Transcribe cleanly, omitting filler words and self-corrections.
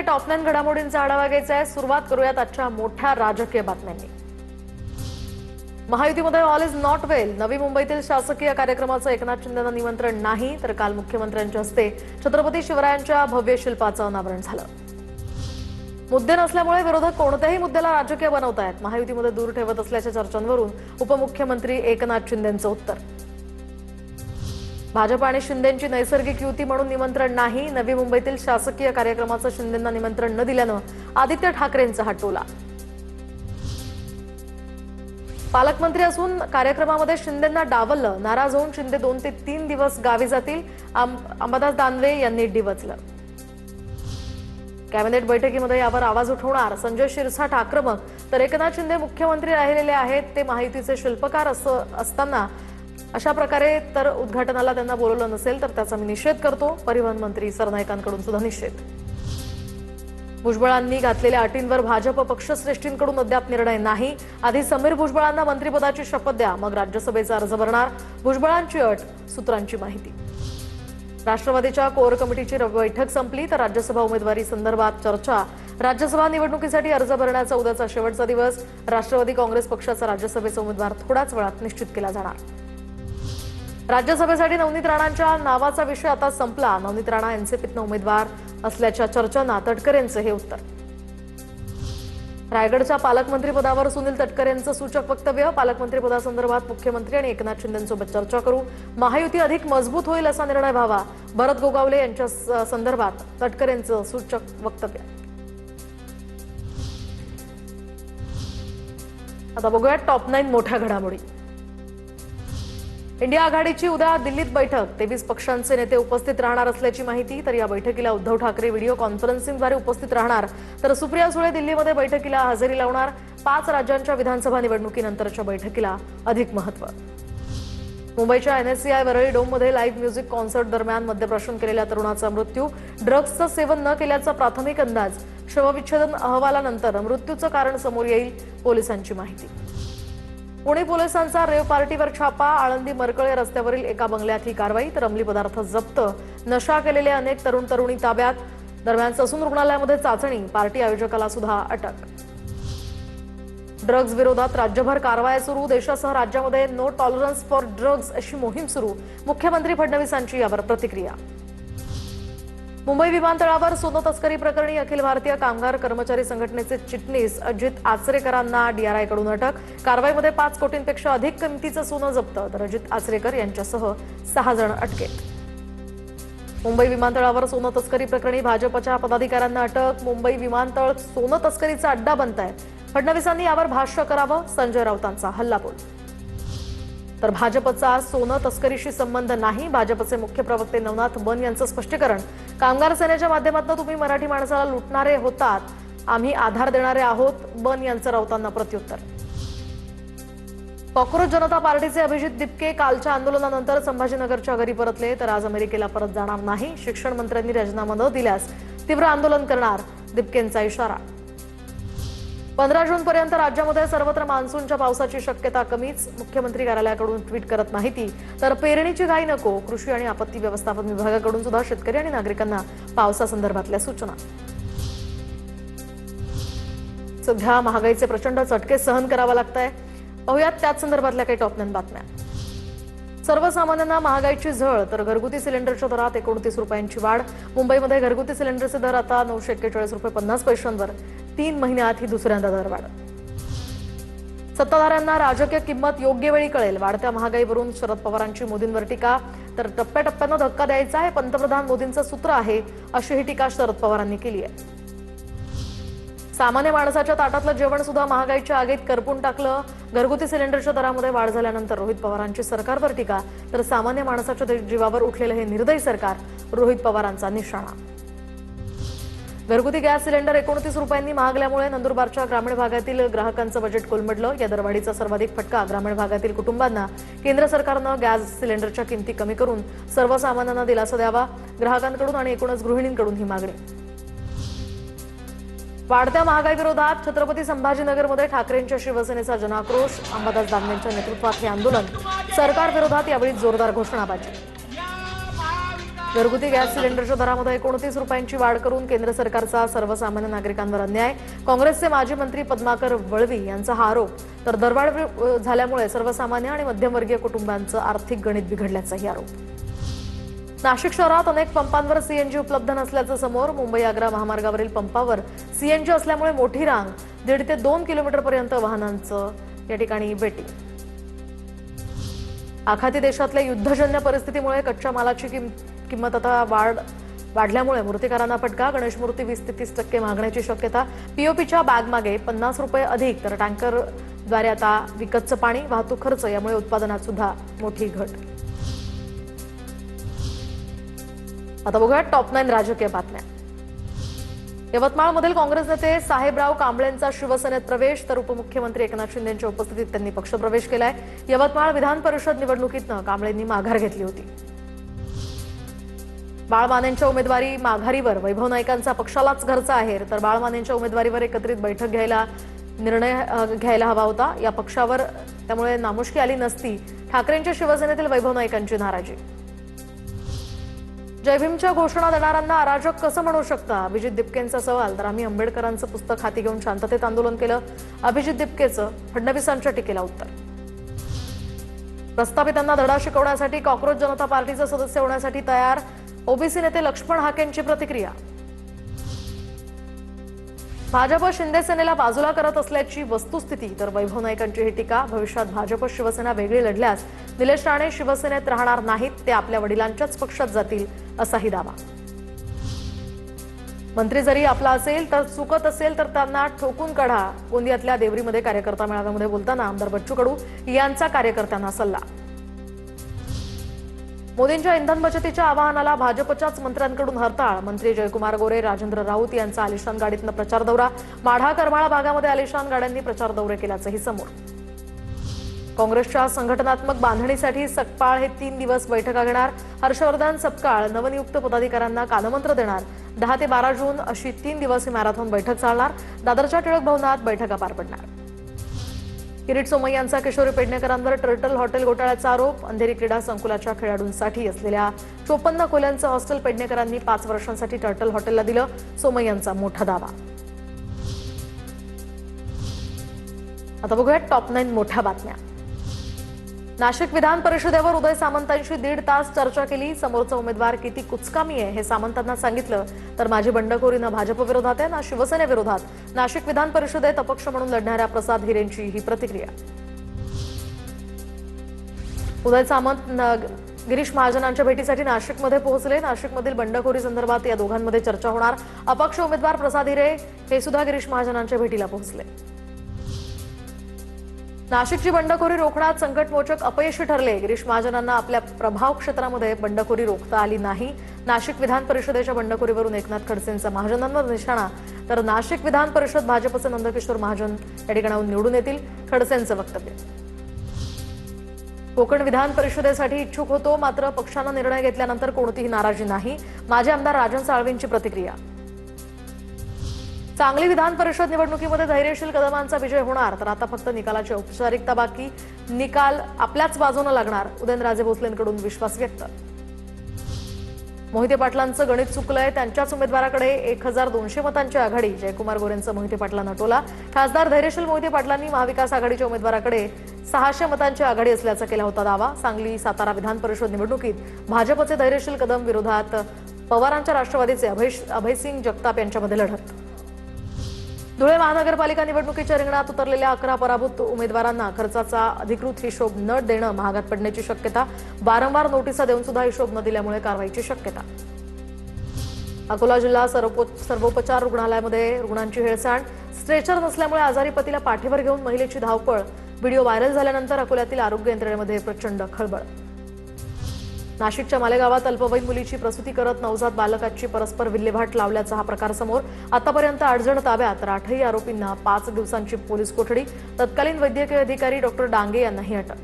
Top 9 घडामोडींचा आढावा घ्यायचा आहे। सुरुवात करूयात आजच्या मोठ्या राजकीय बातम्यांनी। महायुतीमध्ये ऑल इज नॉट वेल। नवी मुंबईतील शासकीय कार्यक्रमाचं एकनाथ शिंदेंना निमंत्रण नाही, तर काल मुख्यमंत्र्यांच्या हस्ते छत्रपती शिवरायांच्या भव्य शिल्पाचं अनावरण झालं। मुद्दे नसल्यामुळे विरोधक कोणत्याही मुद्द्याला राजकीय बनवतायत, महायुतीमध्ये दूर ठेवत असल्याच्या चर्चांवरून उपमुख्यमंत्री एकनाथ शिंदेंचं उत्तर। भाजप आणि शिंदेंची नैसर्गिक युती म्हणून निमंत्रण नाही। नवी मुंबईतील शासकीय कार्यक्रमाचं शिंदेंना निमंत्रण न दिल्यानं आदित्य ठाकरेंचा हा टोला। पालकमंत्री असून कार्यक्रमामध्ये शिंदेंना डावललं, नाराज होऊन शिंदे 2 ते 3 दिवस गावी जातील, अंबादास दानवे यांनी डिवचलं। कॅबिनेट बैठकीमध्ये यावर आवाज उठवणार, संजय शिरसाट आक्रमक, तर एकनाथ शिंदे मुख्यमंत्री राहिलेले आहेत, ते महायुतीचे शिल्पकार असताना अशा प्रकारे तर उद्घाटनाला त्यांना बोलवलं नसेल तर त्याचा मी निषेध करतो। परिवहन मंत्री सरनाईकांकडून सुद्धा निषेध। भुजबळांनी घातलेल्या अटींवर भाजप पक्षश्रेष्ठींकडून अद्याप निर्णय नाही। आधी समीर भुजबळांना मंत्रिपदाची शपथ द्या, मग राज्यसभेचा अर्ज भरणार, भुजबळांची अट, सूत्रांची माहिती। राष्ट्रवादीच्या कोर कमिटीची बैठक संपली, तर राज्यसभा उमेदवारी संदर्भात चर्चा। राज्यसभा निवडणुकीसाठी अर्ज भरण्याचा उद्याचा शेवटचा दिवस। राष्ट्रवादी काँग्रेस पक्षाचा राज्यसभेचा उमेदवार थोड्याच वेळात निश्चित केला जाणार। राज्यसभेसाठी नवनीत राणांच्या नावाचा विषय आता संपला। नवनीत राणा एनसीपीतनं उमेदवार असल्याच्या चर्चांना तटकरेंचं हे उत्तर। रायगडच्या पालकमंत्रीपदावर सुनील तटकरेंचं सूचक वक्तव्य। पालकमंत्रीपदासंदर्भात मुख्यमंत्री आणि एकनाथ शिंदेंसोबत चर्चा करू, महायुती अधिक मजबूत होईल असा निर्णय व्हावा। भरत गोगावले यांच्या संदर्भात तटकरेंचं सूचक वक्तव्य। आता बघूया टॉप 9 मोठ्या घडामोडी। इंडिया आघाडीची उद्या दिल्लीत बैठक, 23 पक्षांचे नेते उपस्थित राहणार असल्याची माहिती। तर या बैठकीला उद्धव ठाकरे व्हिडिओ कॉन्फरन्सिंगद्वारे उपस्थित राहणार, तर सुप्रिया सुळे दिल्लीमध्ये बैठकीला हजेरी लावणार। 5 राज्यांच्या विधानसभा निवडणुकीनंतरच्या बैठकीला अधिक महत्त्व। मुंबईच्या NSCI Worli डोममध्ये live music concert दरम्यान मद्यप्राशन केलेल्या तरुणाचा मृत्यू। ड्रग्जचं सेवन न केल्याचा प्राथमिक अंदाज, शवविच्छेदन अहवालानंतर मृत्यूचं कारण समोर येईल, पोलिसांची माहिती। पुणे पोलिसांचा रेव पार्टीवर छापा, आळंदी मरकळे रस्त्यावरील एका बंगल्यात ही कारवाई, तर अंमली पदार्थ जप्त, नशा केलेले अनेक तरुण तरुणी ताब्यात। दरम्यान ससून रुग्णालयामध्ये चाचणी, पार्टी आयोजकाला सुद्धा अटक। ड्रग्ज विरोधात राज्यभर कारवाया सुरू, देशासह राज्यामध्ये नो टॉलरन्स फॉर ड्रग्ज अशी मोहीम सुरू, मुख्यमंत्री फडणवीसांची यावर प्रतिक्रिया। मुंबई विमानतळावर सोनं तस्करी प्रकरणी अखिल भारतीय कामगार कर्मचारी संघटनेचे चिटणीस अजित आचरेकरांना डीआरआयकडून अटक। कारवाईमध्ये 5 कोटींपेक्षा अधिक किमतीचं सोनं जप्त, तर अजित आचरेकर यांच्यासह 6 जण अटकेत। मुंबई विमानतळावर सोनं तस्करी प्रकरणी भाजपच्या पदाधिकाऱ्यांना अटक। मुंबई विमानतळ सोनं तस्करीचा अड्डा बनतंय, फडणवीसांनी यावर भाष्य करावं, संजय राऊतांचा हल्लाबोल। तर भाजपचा सोनं तस्करीशी संबंध नाही, भाजपचे मुख्य प्रवक्ते नवनाथ बन यांचं स्पष्टीकरण। कामगार सेनेच्या माध्यमातून तुम्ही मराठी माणसाला लुटणारे होतात, आम्ही आधार देणारे आहोत, बन यांचं राऊतांना प्रत्युत्तर। कॉक्रोच जनता पार्टीचे अभिजित दिपके कालच्या आंदोलनानंतर संभाजीनगरच्या घरी परतले, तर आज अमेरिकेला परत जाणार नाही। शिक्षण मंत्र्यांनी राजीनामा न दिल्यास तीव्र आंदोलन करणार, दिपकेंचा इशारा। 15 जूनपर्यंत राज्यामध्ये सर्वत्र मान्सूनच्या पावसाची शक्यता कमीच, मुख्यमंत्री कार्यालयाकडून ट्विट करत माहिती। तर पेरणीची घाई नको, कृषी आणि आपत्ती व्यवस्थापन विभागाकडून सुद्धा शेतकरी आणि नागरिकांना पावसासंदर्भातल्या सूचना। सध्या महागाईचे प्रचंड चटके सहन करावा लागतंय, पाहूयात त्याच संदर्भातल्या काही टॉप 9 बातम्या। सर्वसामान्यांना महागाईची झळ, तर घरगुती सिलेंडरच्या दरात 29 रुपयांची वाढ। मुंबईमध्ये घरगुती सिलेंडरचे दर आता 941 रुपये 50 पैशांवर, 3 महिन्यात ही दुसऱ्यांदा दरवाढ। सत्ताधाऱ्यांना राजकीय किंमत योग्य वेळी कळेल, वाढत्या महागाईवरून शरद पवारांची मोदींवर टीका। तर टप्प्याटप्प्यानं धक्का द्यायचा हे पंतप्रधान मोदींचं सूत्र आहे, अशी ही टीका शरद पवारांनी केली आहे। सामान्य माणसाच्या ताटातलं जेवण सुद्धा महागाईच्या आगीत करपून टाकलं। घरगुती सिलेंडरच्या दरामध्ये वाढ झाल्यानंतर रोहित पवारांची सरकारवर टीका, तर सामान्य माणसाच्या जीवावर उठलेलं हे निर्दयी सरकार, रोहित पवारांचा निशाणा। घरगुती गॅस सिलेंडर 29 रुपयांनी महागल्यामुळे नंदुरबारच्या ग्रामीण भागातील ग्राहकांचं बजेट कोलमडलं। या दरवाढीचा सर्वाधिक फटका ग्रामीण भागातील कुटुंबांना। केंद्र सरकारनं गॅस सिलेंडरच्या किमती कमी करून सर्वसामान्यांना दिलासा द्यावा, ग्राहकांकडून आणि एकूणच गृहिणींकडून ही मागणी। वाढत्या महागाई विरोधात छत्रपती संभाजीनगरमध्ये ठाकरेंच्या शिवसेनेचा जनाक्रोश, अंबादास दानवेंच्या नेतृत्वात हे आंदोलन। सरकार विरोधात यावेळी जोरदार घोषणाबाजी। घरगुती गॅस सिलेंडरच्या दरामध्ये 29 रुपयांची वाढ करून केंद्र सरकारचा सर्वसामान्य नागरिकांवर अन्याय. काँग्रेसचे माजी मंत्री पद्माकर वळवी यांचा हा आरोप. तर दरवाढ झाल्यामुळे सर्वसामान्य आणि मध्यमवर्गीय कुटुंबांचं आर्थिक गणित बिघडल्याचाही आरोप. नाशिक शहरात अनेक पंपांवर सीएनजी उपलब्ध नसल्याचं समोर. मुंबई आग्रा महामार्गावरील पंपावर सीएनजी असल्यामुळे मोठी रांग. 1.5 ते 2 किलोमीटरपर्यंत वाहनांचं या ठिकाणी वेटिंग. आखाती देशातल्या युद्धजन्य परिस्थितीमुळे कच्च्या मालाची किंमत आता वाढल्यामुळे मूर्तिकारांना फटका. गणेश मूर्ती 20 ते 30% मागण्याची शक्यता. पीओपीच्या बॅगमागे 50 रुपये अधिक. तर टँकरद्वारे आता विकतचं पाणी, वाहतूक खर्च यामुळे उत्पादनात सुद्धा मोठी घट. आता बघूया टॉप 9 राजकीय बातम्या. यवतमाळमधील काँग्रेस नेते साहेबराव कांबळेंचा शिवसेनेत प्रवेश. तर उपमुख्यमंत्री एकनाथ शिंदेंच्या उपस्थितीत त्यांनी पक्षप्रवेश केलाय. यवतमाळ विधान परिषद निवडणुकीतनं कांबळेंनी माघार घेतली होती. बाळमानेंच्या उमेदवारी माघारीवर वैभव नाईकांचा पक्षालाच घरचा आहेर. तर बाळमानेंच्या उमेदवारीवर एकत्रित बैठक निर्णय घ्यायला हवा होता. या पक्षावर त्यामुळे नामुष्की आली नसती. ठाकरेंच्या शिवसेनेतील वैभव नाईकांची नाराजी. जय भीमच्या घोषणा देणाऱ्यांना अराजक कसं म्हणू शकता, अभिजित दिपकेंचा सवाल. तर आम्ही आंबेडकरांचं पुस्तक हाती घेऊन शांततेत आंदोलन केलं. अभिजित दिपकेचं फडणवीसांच्या टीकेला उत्तर. प्रस्थापितांना धडा शिकवण्यासाठी कॉक्रोच जनता पार्टीचे सदस्य होण्यासाठी तयार. ओबीसी नेते लक्ष्मण हाकेंची प्रतिक्रिया. भाजप शिंदे सेनेला बाजूला करत असल्याची वस्तुस्थिती. तर वैभव नाईकांची ही टीका. भविष्यात भाजप शिवसेना वेगळी लढल्यास निलेश राणे शिवसेनेत राहणार नाहीत, ते आपल्या वडिलांच्याच पक्षात जातील असाही दावा. मंत्री जरी आपला असेल तर चुकत असेल तर त्यांना ठोकून काढा. गोंदियातल्या देवरीमध्ये कार्यकर्ता मेळाव्यामध्ये बोलताना आमदार बच्चू कडू यांचा कार्यकर्त्यांना सल्ला. मोदींच्या इंधन बचतीच्या आवाहनाला भाजपच्याच मंत्र्यांकडून हरताळ. मंत्री जयकुमार गोरे, राजेंद्र राऊत यांचा आलिशान गाडीतनं प्रचार दौरा. माढा करमाळा भागामध्ये आलिशान गाड्यांनी प्रचार दौरे केल्याचंही समोर. काँग्रेसच्या संघटनात्मक बांधणीसाठी सकपाळ हे 3 दिवस बैठका घेणार. हर्षवर्धन सपकाळ नवनियुक्त पदाधिकाऱ्यांना कानमंत्र देणार. 10 ते 12 जून अशी 3 दिवसीय मॅरेथॉन बैठक चालणार. दादरच्या टिळक भवनात बैठका पार पडणार. किरीट सोमय्यांचा किशोरी पेडणेकरांवर टर्टल हॉटेल घोटाळ्याचा आरोप. अंधेरी क्रीडा संकुलाच्या खेळाडूंसाठी असलेल्या 54 खोल्यांचं हॉस्टेल पेडणेकरांनी 5 वर्षांसाठी टर्टल हॉटेलला दिलं. सोमय्यांचा मोठा दावा. आता बघूया टॉप 9 मोठ्या बातम्या. नाशिक विधान परिषदेवर उदय सामंतांशी 1.5 तास चर्चा केली. समोरचा उमेदवार किती कुचकामी आहे हे सामंतांना सांगितलं. तर माझी बंडखोरी ना भाजप विरोधात आहे ना शिवसेनेविरोधात. नाशिक विधान परिषदेत अपक्ष म्हणून लढणाऱ्या प्रसाद हिरेंची ही प्रतिक्रिया. उदय सामंत गिरीश महाजनांच्या भेटीसाठी नाशिकमध्ये पोहोचले. नाशिकमधील बंडखोरी संदर्भात या दोघांमध्ये चर्चा होणार. अपक्ष उमेदवार प्रसाद हिरे हे सुद्धा गिरीश महाजनांच्या भेटीला पोहोचले. नाशिकची बंडखोरी रोखण्यात संकटमोचक अपयशी ठरले. गिरीश महाजनांना आपल्या प्रभाव क्षेत्रामध्ये बंडखोरी रोखता आली नाही. नाशिक विधान परिषदेच्या बंडखोरीवरून एकनाथ खडसेंचा महाजनांवर निशाणा. तर नाशिक विधान परिषद भाजपचे नंदकिशोर महाजन या ठिकाणाहून निवडून येतील. खडसेंचं वक्तव्य. कोकण विधान परिषदेसाठी इच्छुक होतो, मात्र पक्षानं निर्णय घेतल्यानंतर कोणतीही नाराजी नाही. माजी आमदार राजन साळवींची प्रतिक्रिया. सांगली विधान परिषद निवडणुकीमध्ये धैर्यशील कदमांचा विजय होणार. तर आता फक्त निकालाची औपचारिकता बाकी. निकाल आपल्याच बाजूने लागणार. उदयनराजे भोसलेंकडून विश्वास व्यक्त. मोहिते पाटलांचं गणित चुकलंय. त्यांच्याच उमेदवाराकडे 1200 मतांची आघाडी. जयकुमार गोरेंचं मोहिते पाटलांना टोला. खासदार धैर्यशील मोहिते पाटलांनी महाविकास आघाडीच्या उमेदवाराकडे 600 मतांची आघाडी असल्याचा केला होता दावा. सांगली सातारा विधान परिषद निवडणुकीत भाजपचे धैर्यशील कदम विरोधात पवारांच्या राष्ट्रवादीचे अभयसिंग जगताप यांच्यामध्ये लढत. धुळे महानगरपालिका निवडणुकीच्या रिंगणात उतरलेल्या 11 पराभूत उमेदवारांना खर्चाचा अधिकृत हिशोब न देणं महागात पडण्याची शक्यता. वारंवार नोटिसा देऊन सुद्धा हिशोब न दिल्यामुळे कारवाईची शक्यता. अकोला जिल्हा सर्वोपचार रुग्णालयामध्ये रुग्णांची हेळसांड. स्ट्रेचर नसल्यामुळे आजारी पतीला पाठीवर घेऊन महिलेची धावपळ. व्हिडिओ व्हायरल झाल्यानंतर अकोल्यातील आरोग्य यंत्रणेमध्ये प्रचंड खळबळ. नाशिकच्या मालेगावात अल्पवयीन मुलीची प्रसूती करत नवजात बालकाची परस्पर विल्हेवाट लावल्याचा हा प्रकार समोर. आतापर्यंत 8 जण ताब्यात. तर 8ही आरोपींना 5 दिवसांची पोलीस कोठडी. तत्कालीन वैद्यकीय अधिकारी डॉक्टर डांगे यांनाही अटक.